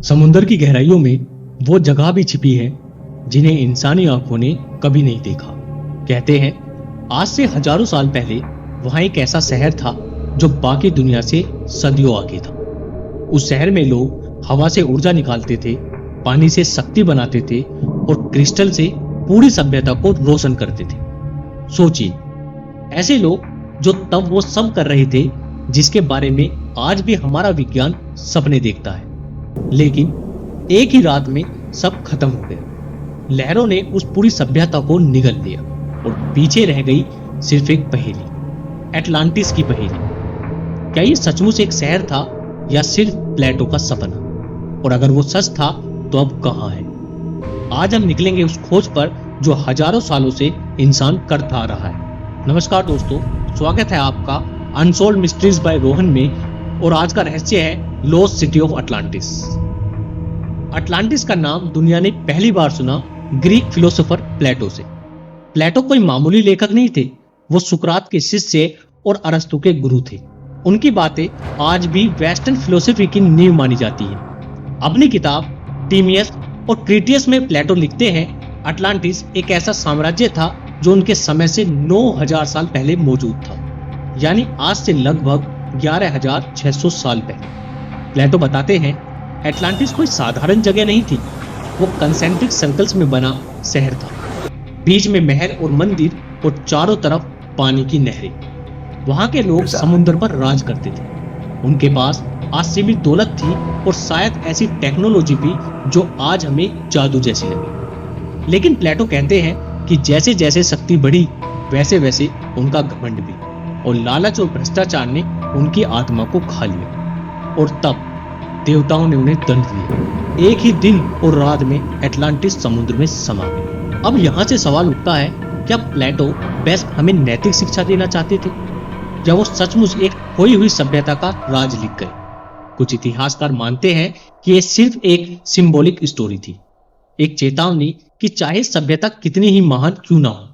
समुद्र की गहराइयों में वो जगह भी छिपी है जिन्हें इंसानी आंखों ने कभी नहीं देखा। कहते हैं आज से हजारों साल पहले वहां एक ऐसा शहर था जो बाकी दुनिया से सदियों आगे था। उस शहर में लोग हवा से ऊर्जा निकालते थे, पानी से शक्ति बनाते थे और क्रिस्टल से पूरी सभ्यता को रोशन करते थे। सोचिए, ऐसे लोग जो तब वो सब कर रहे थे जिसके बारे में आज भी हमारा विज्ञान सपने देखता है। लेकिन एक ही रात में सब खत्म हो गया। लहरों ने उस पूरी सभ्यता को निगल लिया और पीछे रह गई सिर्फ एक पहेली, अटलांटिस की पहेली। क्या ये सचमुच एक शहर था या सिर्फ प्लेटो का सपना? और अगर वो सच था तो अब कहां है? आज हम निकलेंगे उस खोज पर जो हजारों सालों से इंसान करता आ रहा है। नमस्कार दोस्तों, स्वागत है आपका अनसोल्ड मिस्ट्रीज बाय रोहन में। और आज का रहस्य है lost city of Atlantis. Atlantis का नाम दुनिया ने पहली बार सुना ग्रीक फिलोसोफर प्लेटो से। प्लेटो कोई मामूली लेखक नहीं थे, वो सुकरात के शिष्य और अरस्तु के गुरु थे। उनकी बातें आज भी वेस्टर्न फिलोसफी की नींव मानी जाती है। अपनी किताब टीमियस और क्रिटियस में प्लेटो लिखते हैं, अटलांटिस एक ऐसा साम्राज्य था जो उनके समय से 9000 साल पहले मौजूद था, यानी आज से लगभग 11600 साल पहले। प्लेटो बताते हैं अटलांटिस कोई साधारण जगह नहीं थी, वो कंसेंट्रिक सर्कल्स में बना शहर था। बीच में महल और मंदिर और चारों तरफ पानी की नहरें। वहां के लोग समुद्र पर राज करते थे। उनके पास असीमित दौलत थी और शायद ऐसी टेक्नोलॉजी भी जो आज हमें जादू जैसी लगे। लेकिन प्लेटो कहते हैं कि जैसे जैसे शक्ति बढ़ी वैसे वैसे उनका घमंड भी, और लालच और भ्रष्टाचार ने उनकी आत्मा को खा लिया। और तब देवताओं ने उन्हें दंड दिया। एक ही दिन और रात में अटलांटिस समुद्र में समा गया। अब यहाँ से सवाल उठता है, क्या प्लेटो बस हमें नैतिक शिक्षा देना चाहते थे या वो सचमुच एक खोई हुई सभ्यता का राज लिख गए? कुछ इतिहासकार मानते हैं कि ये सिर्फ एक सिंबॉलिक स्टोरी थी, एक चेतावनी कि चाहे सभ्यता कितनी ही महान क्यों ना हो,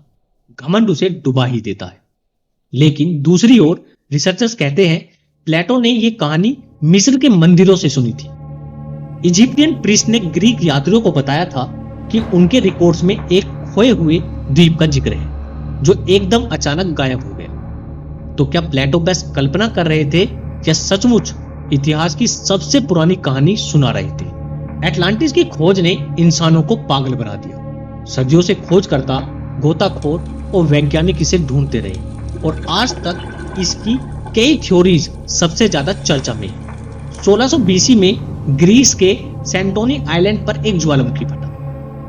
घमंड उसे डुबा ही देता है। लेकिन दूसरी ओर रिसर्चर्स कहते हैं प्लेटो ने यह कहानी मिस्र के मंदिरों से सुनी थी। इजिप्टियन प्रीस्ट ने ग्रीक यात्रियों को बताया था कि उनके रिकॉर्ड्स में एक खोए हुए द्वीप का जिक्र है जो एकदम अचानक गायब हो गया। तो क्या प्लेटो बस कल्पना कर रहे थे या सचमुच इतिहास की सबसे पुरानी कहानी सुना रहे थे? अटलांटिस की खोज ने इंसानों को पागल बना दिया। सदियों से खोजकर्ता, गोताखोर और वैज्ञानिक इसे ढूंढते रहे और आज तक इसकी कई थ्योरीज सबसे ज्यादा चर्चा में। 1600 बीसी में ग्रीस के सेंटोनी आइलैंड पर एक ज्वालामुखी फटा।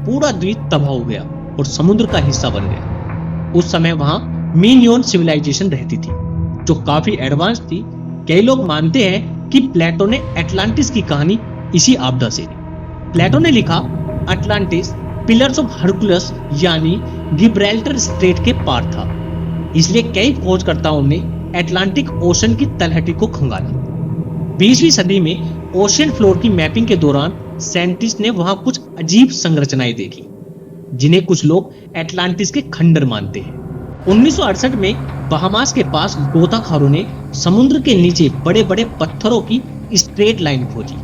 पूरा द्वीप तबाह हो गया और समुद्र का हिस्सा बन गया। उस समय वहां मिनियोन सिविलाइजेशन रहती थी जो काफी एडवांस थी। कई लोग मानते हैं कि प्लेटो ने अटलांटिस की कहानी इसी आपदा से ली। प्लेटो ने लिखा अटलांटिस पिलर्स ऑफ हरकुलस यानी गिब्राल्टर स्ट्रेट के पार था, इसलिए कई खोजकर्ताओं ने अटलांटिक ओशन की तलहटी को खंगाला। 20वीं सदी में ओशियन फ्लोर की मैपिंग के दौरान साइंटिस्ट ने वहां कुछ अजीब संरचनाएं देखी जिन्हें कुछ लोग अटलांटिस के खंडर मानते हैं। 1968 में बहामास के पास गोताखोरों ने समुद्र के नीचे बड़े बड़े पत्थरों की स्ट्रेट लाइन खोजी।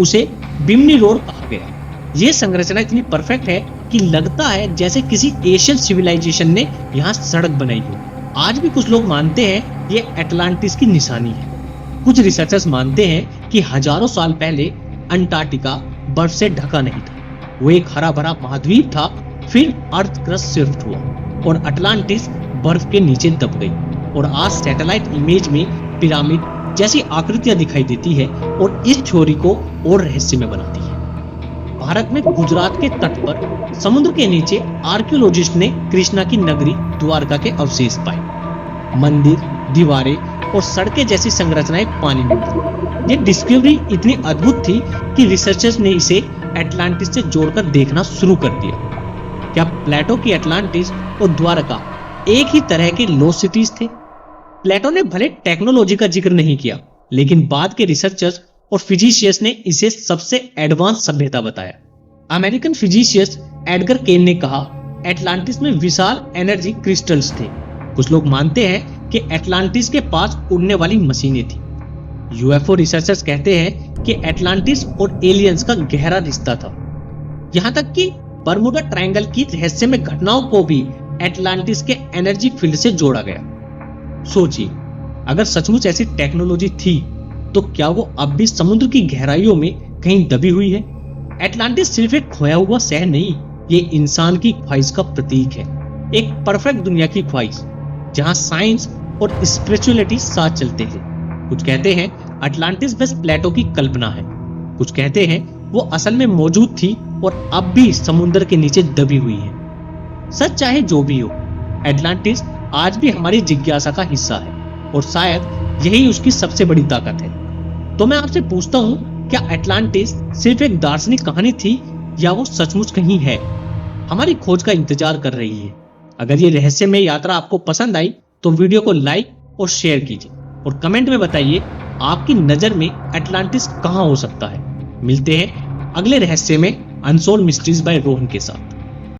उसे बिमनी रोड कहा गया। यह संरचना इतनी परफेक्ट है कि लगता है जैसे किसी एशियन सिविलाइजेशन ने यहाँ सड़क बनाई हो। आज भी कुछ लोग मानते हैं यह अटलांटिस की निशानी है। कुछ रिसर्चर्स मानते हैं कि हजारों साल पहले अंटार्कटिका बर्फ से ढका नहीं था, वो एक हरा भरा महाद्वीप था। फिर अर्थ क्रस्ट शिफ्ट हुआ और अटलांटिस बर्फ के नीचे दब गई और आज सैटेलाइट इमेज में पिरामिड जैसी आकृतियां दिखाई देती है और इस थ्योरी को और रहस्यमय बनाती है। भारत में गुजरात के तट पर समुद्र के नीचे आर्कियोलॉजिस्ट ने कृष्णा की नगरी द्वारका के अवशेष पाए। मंदिर, दीवारें और सड़कें जैसी संरचनाएं पानी में थी। ये डिस्कवरी इतनी अद्भुत थी कि रिसर्चर्स ने इसे अटलांटिस से जोड़कर देखना शुरू कर दिया। क्या प्लेटो की अटलांटिस और द्वारका एक ही तरह के लॉस्ट सिटीज थे? प्लेटो ने भले टेक्नोलॉजी का जिक्र नहीं किया, लेकिन बाद के रिसर्चर्स और फिजिशियंस ने इसे सबसे एडवांस सभ्यता बताया। अमेरिकन फिजिशियंस एडगर केन ने कहा अटलांटिस में विशाल एनर्जी क्रिस्टल्स थे। कुछ लोग मानते हैं कि अटलांटिस के पास उड़ने वाली मशीनें थी। यूएफओ रिसर्चर्स कहते हैं कि एटलांटिस और एलियंस का गहरा रिश्ता था। यहां तक कि बर्मुडा ट्रायंगल की रहस्यमय घटनाओं को भी एटलांटिस के एनर्जी फील्ड से जोड़ा गया। सोचिए, अगर सचमुच ऐसी टेक्नोलॉजी थी तो क्या वो अब भी समुद्र की गहराइयों में कहीं दबी हुई है? एटलांटिस सिर्फ एक खोया हुआ शहर नहीं, ये इंसान की ख्वाहिश का प्रतीक है। एक परफेक्ट दुनिया की ख्वाहिश जहां साइंस और स्पिरिचुअलिटी साथ चलते हैं। कुछ कहते हैं अटलांटिस बस प्लेटो की कल्पना है, कुछ कहते हैं वो असल में मौजूद थी और अब भी समुद्र के नीचे दबी हुई है। सच चाहे जो भी हो, एटलांटिस आज भी हमारी जिज्ञासा का हिस्सा है और शायद यही उसकी सबसे बड़ी ताकत है। तो मैं आपसे पूछता हूं, क्या एटलांटिस सिर्फ एक दार्शनिक कहानी थी या वो सचमुच कहीं है, हमारी खोज का इंतजार कर रही है? अगर ये रहस्यमय यात्रा आपको पसंद आई तो वीडियो को लाइक और शेयर कीजिए और कमेंट में बताइए आपकी नजर में एटलांटिस कहां हो सकता है। मिलते हैं अगले रहस्य में अनसोल्ड मिस्ट्रीज बाय रोहन के साथ।